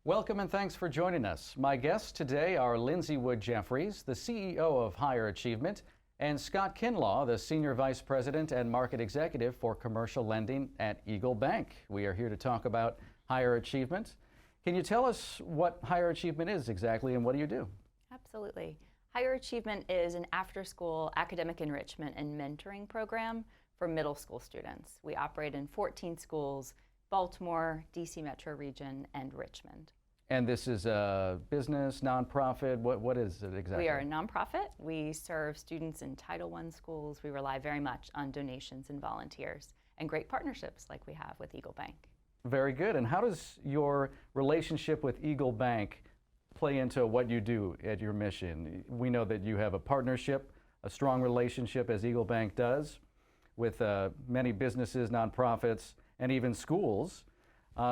Welcome and thanks for joining us. My guests today are Lindsay Wood-Jeffries, the CEO of Higher Achievement, and Scott Kinlaw, the Senior Vice President and Market Executive for Commercial Lending at EagleBank. We are here to talk about Higher Achievement. Can you tell us what Higher Achievement is exactly and what do you do? Absolutely. Higher Achievement is an after-school academic enrichment and mentoring program for middle school students. We operate in 14 schools, Baltimore, DC Metro Region, and Richmond. And this is a business, nonprofit, what is it exactly? We are a nonprofit. We serve students in Title I schools. We rely very much on donations and volunteers and great partnerships like we have with EagleBank. Very good. And how does your relationship with EagleBank play into what you do at your mission? We know that you have a partnership, a strong relationship as EagleBank does with many businesses, nonprofits, and even schools.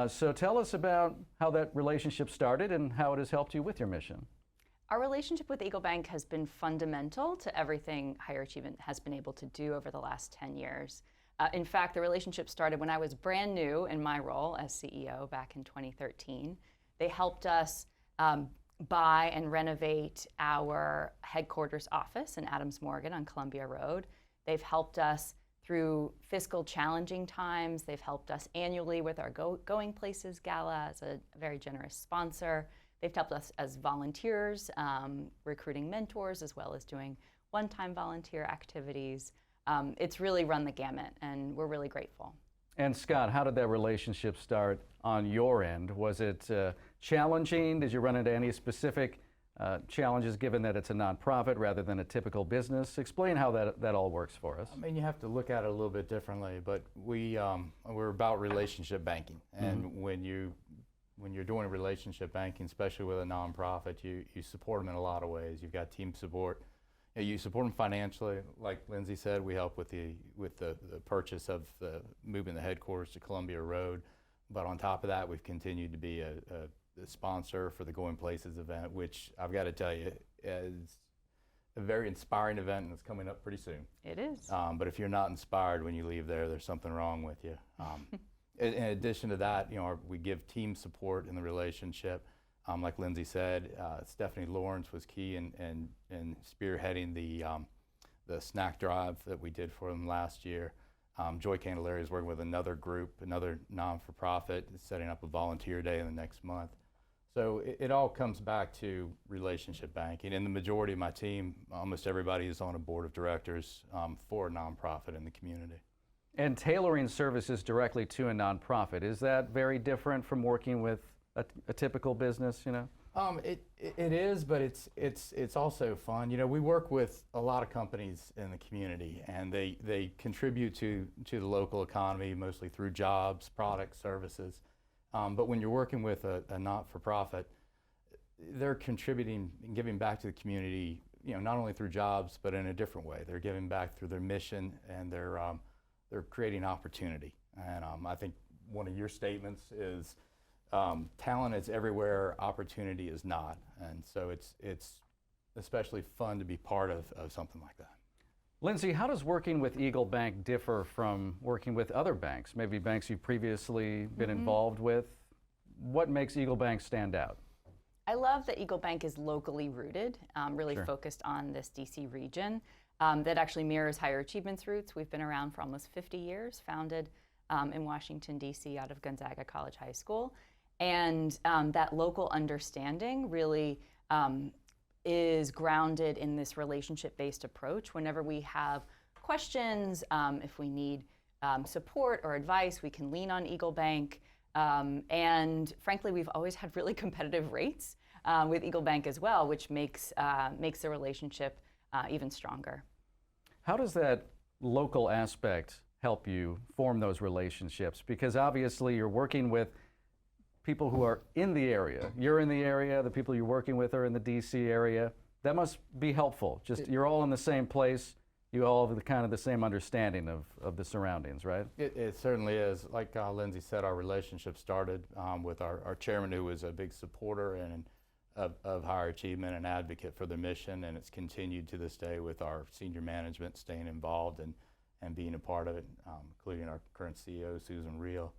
So tell us about how that relationship started and how it has helped you with your mission. Our relationship with EagleBank has been fundamental to everything Higher Achievement has been able to do over the last 10 years. In fact, the relationship started when I was brand new in my role as CEO back in 2013. They helped us buy and renovate our headquarters office in Adams Morgan on Columbia Road. They've helped us through fiscal challenging times. They've helped us annually with our Going Places Gala as a very generous sponsor. They've helped us as volunteers, recruiting mentors, as well as doing one-time volunteer activities. It's really run the gamut, and we're really grateful. And Scott, how did that relationship start on your end? Was it challenging? Did you run into any specific challenges given that it's a nonprofit rather than a typical business? Explain how that all works for us. I mean, you have to look at it a little bit differently, but we're about relationship banking. And when you're doing relationship banking, especially with a nonprofit, you support them in a lot of ways. You've got team support. You support them financially. Like Lindsay said, we help with the purchase of moving the headquarters to Columbia Road. But on top of that, we've continued to be a sponsor for the Going Places event, which I've got to tell you is a very inspiring event, and it's coming up pretty soon. It is. But if you're not inspired when you leave there's something wrong with you. In addition to that, we give team support in the relationship. Like Lindsay said, Stephanie Lawrence was key in spearheading the snack drive that we did for them last year. Joy Candelaria is working with another group, another non-for-profit, setting up a volunteer day in the next month. So it all comes back to relationship banking. And the majority of my team, almost everybody is on a board of directors for a nonprofit in the community. And tailoring services directly to a nonprofit, is that very different from working with a typical business, It is, but it's also fun. We work with a lot of companies in the community, and they contribute to the local economy mostly through jobs, products, services. But when you're working with a not-for-profit, they're contributing and giving back to the community, not only through jobs, but in a different way. They're giving back through their mission, and they're creating opportunity. And I think one of your statements is, talent is everywhere, opportunity is not. And so it's especially fun to be part of something like that. Lindsay, how does working with EagleBank differ from working with other banks, maybe banks you've previously been involved with? What makes EagleBank stand out? I love that EagleBank is locally rooted, really focused on this DC region. That actually mirrors Higher Achievement's roots. We've been around for almost 50 years, founded in Washington, DC, out of Gonzaga College High School. And that local understanding really is grounded in this relationship-based approach. Whenever we have questions, if we need support or advice, we can lean on EagleBank. And frankly, we've always had really competitive rates with EagleBank as well, which makes the relationship even stronger. How does that local aspect help you form those relationships? Because obviously you're working with people who are in the area. You're in the area, the people you're working with are in the DC area. That must be helpful. You're all in the same place. You all have kind of the same understanding of the surroundings, right? It certainly is. Like Lindsay said, our relationship started with our chairman, who was a big supporter of Higher Achievement and advocate for the mission, and it's continued to this day with our senior management staying involved and being a part of it, including our current CEO, Susan Reel.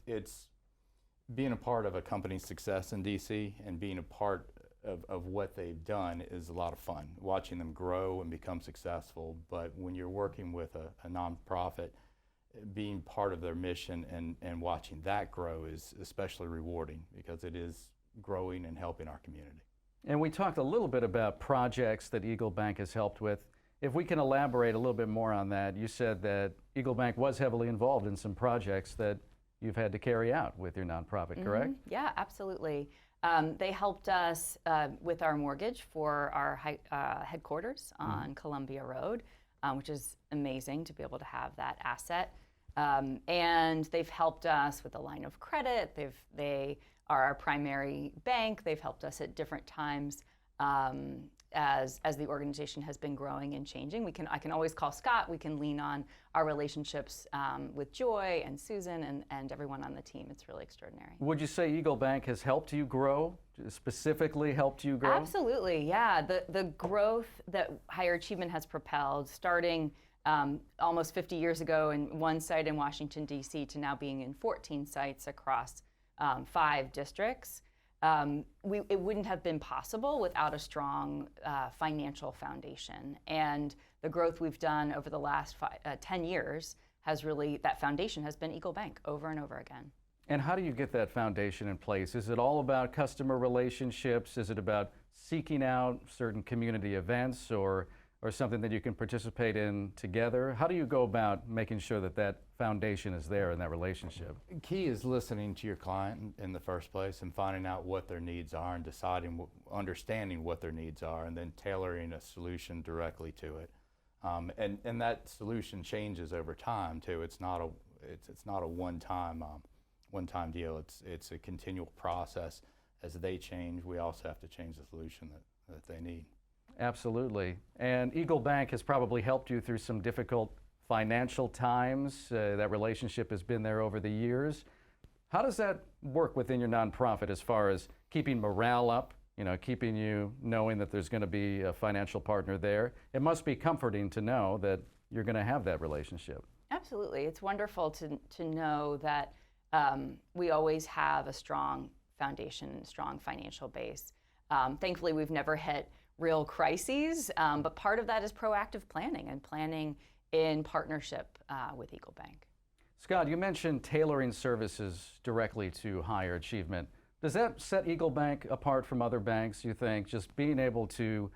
It's being a part of a company's success in DC and being a part of what they've done is a lot of fun, watching them grow and become successful. But when you're working with a nonprofit, being part of their mission and watching that grow is especially rewarding because it is growing and helping our community. And we talked a little bit about projects that EagleBank has helped with. If we can elaborate a little bit more on that, you said that EagleBank was heavily involved in some projects that you've had to carry out with your nonprofit, correct? Yeah, absolutely. They helped us with our mortgage for our headquarters on Columbia Road, which is amazing to be able to have that asset. And they've helped us with a line of credit. They are our primary bank. They've helped us at different times as the organization has been growing and changing. I can always call Scott. We can lean on our relationships with Joy and Susan and everyone on the team. It's really extraordinary. Would you say EagleBank has helped you grow, specifically helped you grow? Absolutely, yeah. The growth that higher achievement has propelled, starting almost 50 years ago in one site in Washington, D.C., to now being in 14 sites across 5 districts. It wouldn't have been possible without a strong financial foundation. And the growth we've done over the last 10 years that foundation has been EagleBank over and over again. And how do you get that foundation in place? Is it all about customer relationships? Is it about seeking out certain community events or something that you can participate in together? How do you go about making sure that that foundation is there in that relationship? Key is listening to your client in the first place and finding out what their needs are and understanding what their needs are and then tailoring a solution directly to it. And that solution changes over time too. It's not a one-time deal. It's a continual process. As they change, we also have to change the solution that they need. Absolutely. And EagleBank has probably helped you through some difficult financial times. That relationship has been there over the years. How does that work within your nonprofit as far as keeping morale up, keeping you knowing that there's going to be a financial partner there? It must be comforting to know that you're going to have that relationship. Absolutely. It's wonderful to know that we always have a strong foundation, strong financial base. Thankfully, we've never hit real crises, but part of that is proactive planning and planning in partnership with EagleBank. Scott, you mentioned tailoring services directly to higher achievement. Does that set EagleBank apart from other banks, you think? Just being able to,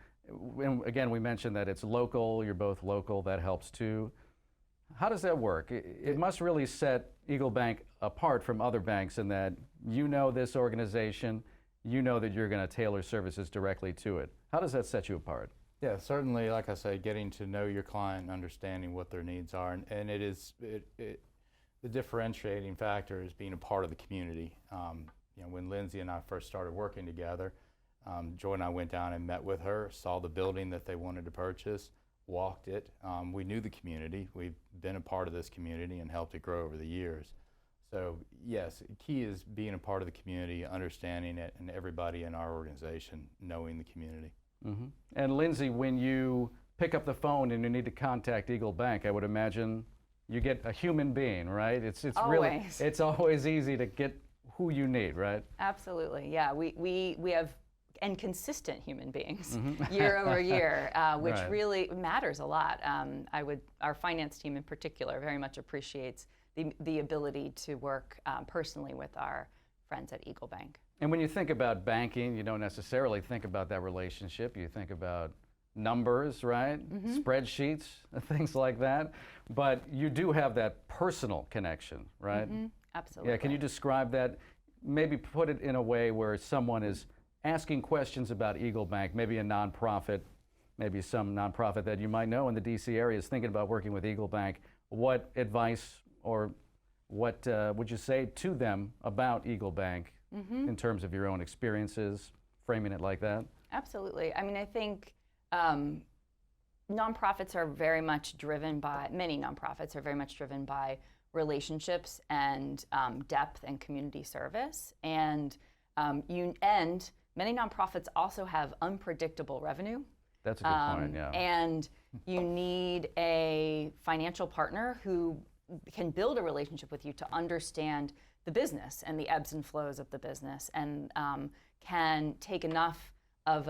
and again, we mentioned that it's local, you're both local, that helps too. How does that work? It must really set EagleBank apart from other banks in that you know this organization, you know that you're going to tailor services directly to it. How does that set you apart? Yeah, certainly, like I say, getting to know your client and understanding what their needs are. And the differentiating factor is being a part of the community. When Lindsay and I first started working together, Joy and I went down and met with her, saw the building that they wanted to purchase, walked it. We knew the community. We've been a part of this community and helped it grow over the years. So yes, key is being a part of the community, understanding it, and everybody in our organization knowing the community. Mm-hmm. And Lindsay, when you pick up the phone and you need to contact EagleBank, I would imagine you get a human being, right? It's really, it's always easy to get who you need, right? Absolutely, yeah. We have consistent human beings year over year, which Right. really matters a lot. Our finance team in particular very much appreciates the ability to work personally with our friends at EagleBank. And when you think about banking, you don't necessarily think about that relationship. You think about numbers, right? Spreadsheets, things like that. But you do have that personal connection, right? Absolutely. Yeah, can you describe that? Maybe put it in a way where someone is asking questions about EagleBank, maybe a nonprofit, maybe some nonprofit that you might know in the DC area is thinking about working with EagleBank. What advice or what would you say to them about EagleBank in terms of your own experiences, framing it like that? Absolutely. I mean, I think nonprofits are very much driven by, many nonprofits are very much driven by relationships and depth and community service. And many nonprofits also have unpredictable revenue. That's a good point, yeah. And you need a financial partner who can build a relationship with you to understand the business and the ebbs and flows of the business, and can take enough of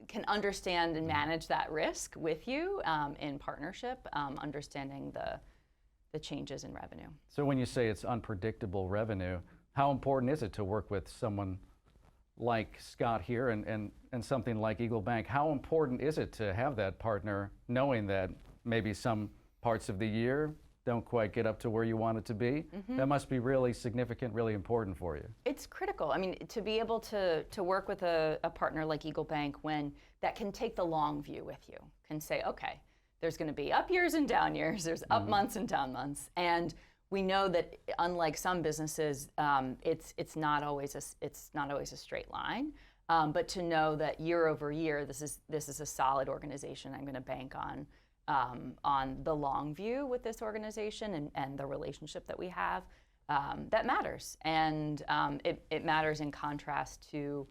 can understand and manage that risk with you in partnership, understanding the changes in revenue. So when you say it's unpredictable revenue, how important is it to work with someone like Scott here and something like EagleBank? How important is it to have that partner, knowing that maybe some parts of the year don't quite get up to where you want it to be? That must be really significant, really important for you. It's critical. I mean, to be able to work with a partner like EagleBank when that can take the long view with you, can say, okay, there's going to be up years and down years, there's up months and down months, and we know that unlike some businesses, it's not always a straight line. But to know that year over year, this is a solid organization I'm going to bank on the long view with this organization and the relationship that we have, that matters. And it matters in contrast to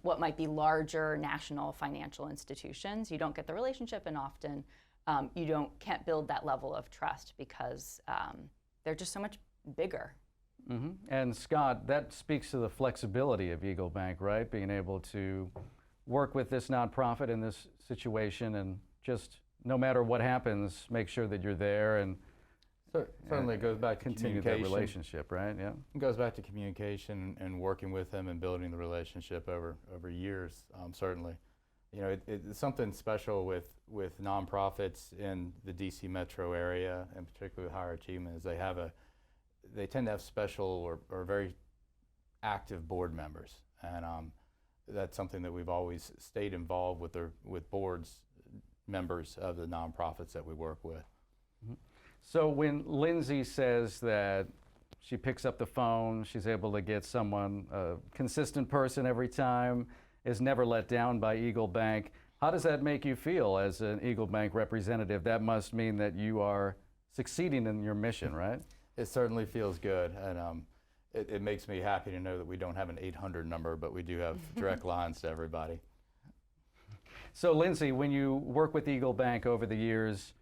what might be larger national financial institutions. You don't get the relationship, and often you can't build that level of trust because they're just so much bigger. And Scott, that speaks to the flexibility of EagleBank, right? Being able to work with this nonprofit in this situation and just, no matter what happens, make sure that you're there and Certainly it goes back to continue that relationship, right? Yeah. It goes back to communication and working with them and building the relationship over years, certainly. You know, it's something special with nonprofits in the DC metro area, and particularly with higher achievement, is they tend to have special or very active board members, and that's something that we've always stayed involved with boards members of the nonprofits that we work with. So when Lindsay says that she picks up the phone, she's able to get someone, a consistent person every time, is never let down by EagleBank, how does that make you feel as an EagleBank representative? That must mean that you are succeeding in your mission, right? It certainly feels good, and it makes me happy to know that we don't have an 800 number, but we do have direct lines to everybody. So Lindsay, when you work with EagleBank over the years,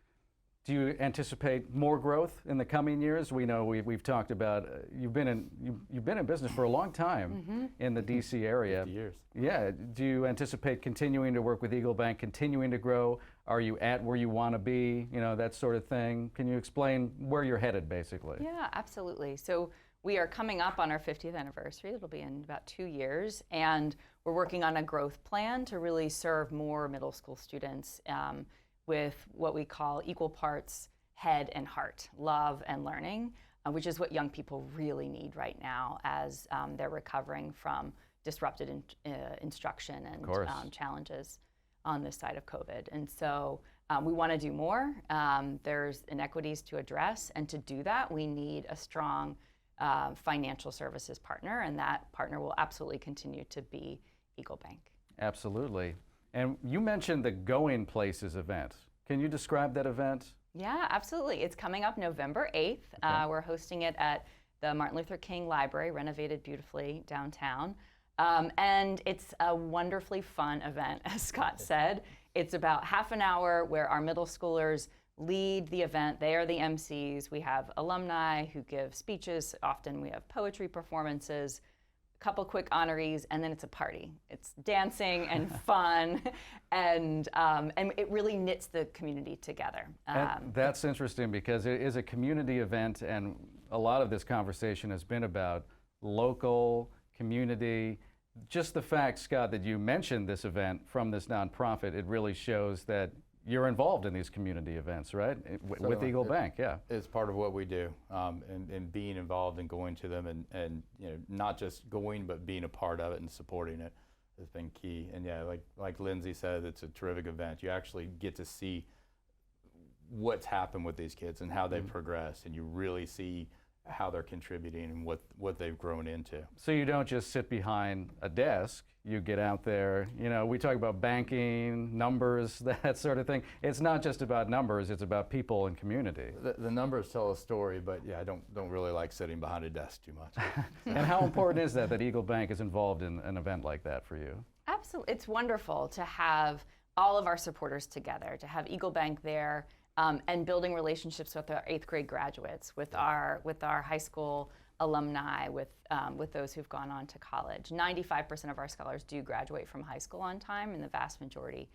do you anticipate more growth in the coming years? We know we've talked about you've been in business for a long time in the DC area. 50 years. Yeah. Do you anticipate continuing to work with EagleBank, continuing to grow? Are you at where you want to be? You know, that sort of thing. Can you explain where you're headed, basically? Yeah, absolutely. So we are coming up on our 50th anniversary. It'll be in about 2 years, and we're working on a growth plan to really serve more middle school students with what we call equal parts head and heart, love and learning, which is what young people really need right now as they're recovering from disrupted instruction and challenges on this side of COVID. And so we want to do more. There's inequities to address, and to do that, we need a strong financial services partner, and that partner will absolutely continue to be EagleBank. Absolutely. And you mentioned the Going Places event. Can you describe that event? Yeah, absolutely. It's coming up November 8th. Okay. We're hosting it at the Martin Luther King Library, renovated beautifully downtown. And it's a wonderfully fun event, as Scott said. It's about half an hour where our middle schoolers lead the event. They are the MCs. We have alumni who give speeches. Often we have poetry performances, couple quick honorees, and then it's a party. It's dancing and fun, and it really knits the community together. And that's interesting because it is a community event, and a lot of this conversation has been about local, community. Just the fact, Scott, that you mentioned this event from this nonprofit, it really shows that you're involved in these community events, right? With EagleBank, yeah. It's part of what we do, and being involved and going to them, and you know, not just going, but being a part of it and supporting it has been key. And yeah, like Lindsay said, it's a terrific event. You actually get to see what's happened with these kids and how they've progressed, and you really see how they're contributing and what they've grown into. So you don't just sit behind a desk, you get out there. You know, we talk about banking, numbers, that sort of thing. It's not just about numbers, it's about people and community. The numbers tell a story, but yeah, I don't really like sitting behind a desk too much. And how important is that EagleBank is involved in an event like that for you? Absolutely. It's wonderful to have all of our supporters together, to have EagleBank there and building relationships with our 8th grade graduates, with our high school alumni, with those who've gone on to college. 95% of our scholars do graduate from high school on time, and the vast majority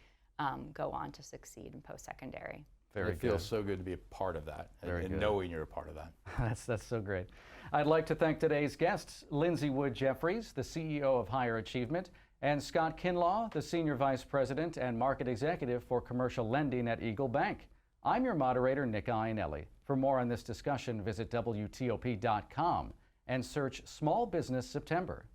go on to succeed in post-secondary. Very It feels so good to be a part of that, Very and good. knowing you're a part of that. That's so great. I'd like to thank today's guests, Lindsay Wood Jeffries, the CEO of Higher Achievement, and Scott Kinlaw, the Senior Vice President and Market Executive for Commercial Lending at EagleBank. I'm your moderator, Nick Iannelli. For more on this discussion, visit WTOP.com and search Small Business September.